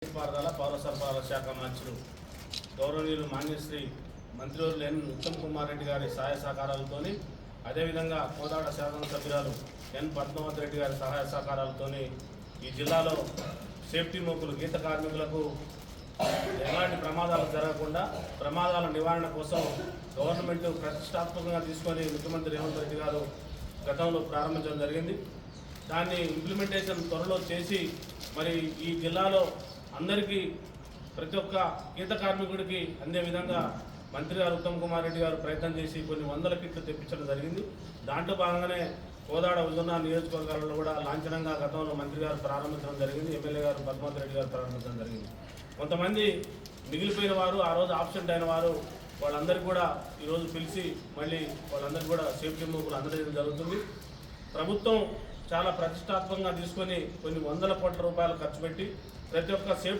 పారుదల పౌర సరఫరాల శాఖ మంత్రులు గౌరవనీయులు మాన్యశ్రీ మంత్రివర్యులు ఎన్ ఉత్తమ్ కుమార్ రెడ్డి గారి సహాయ సహకారాలతో, అదేవిధంగా కోదాడ శాసనసభ్యురాలు ఎన్ పద్మావతి రెడ్డి గారి సహాయ సహకారాలతో ఈ జిల్లాలో సేఫ్టీ మోకులు గీత కార్మికులకు ఎలాంటి ప్రమాదాలు జరగకుండా ప్రమాదాల నివారణ కోసం గవర్నమెంట్ ప్రతిష్టాత్మకంగా తీసుకొని ముఖ్యమంత్రి రేవంత్ రెడ్డి గారు గతంలో ప్రారంభించడం జరిగింది. దాన్ని ఇంప్లిమెంటేషన్ త్వరలో చేసి మరి ఈ జిల్లాలో అందరికీ ప్రతి ఒక్క గీత కార్మికుడికి అందే విధంగా మంత్రి గారు ఉత్తమ్ కుమార్ రెడ్డి గారు ప్రయత్నం చేసి కొన్ని వందల కిట్లు తెప్పించడం జరిగింది. దాంట్లో భాగంగానే కోదాడ హుజూర్నగర్ నియోజకవర్గాలలో కూడా లాంఛనంగా గతంలో మంత్రి గారు ప్రారంభించడం జరిగింది. ఎమ్మెల్యే గారు పద్మావతి రెడ్డి గారు ప్రారంభించడం జరిగింది. కొంతమంది మిగిలిపోయిన వారు, ఆ రోజు ఆబ్సెంట్ అయిన వారు, వాళ్ళందరికీ కూడా ఈరోజు పిలిచి మళ్ళీ వాళ్ళందరికీ కూడా సేఫ్టీ మోకులు అందజేయడం జరుగుతుంది. ప్రభుత్వం చాలా ప్రతిష్టాత్మకంగా తీసుకొని కొన్ని వందల కోట్ల రూపాయలు ఖర్చు పెట్టి ప్రతి ఒక్క సేఫ్టీ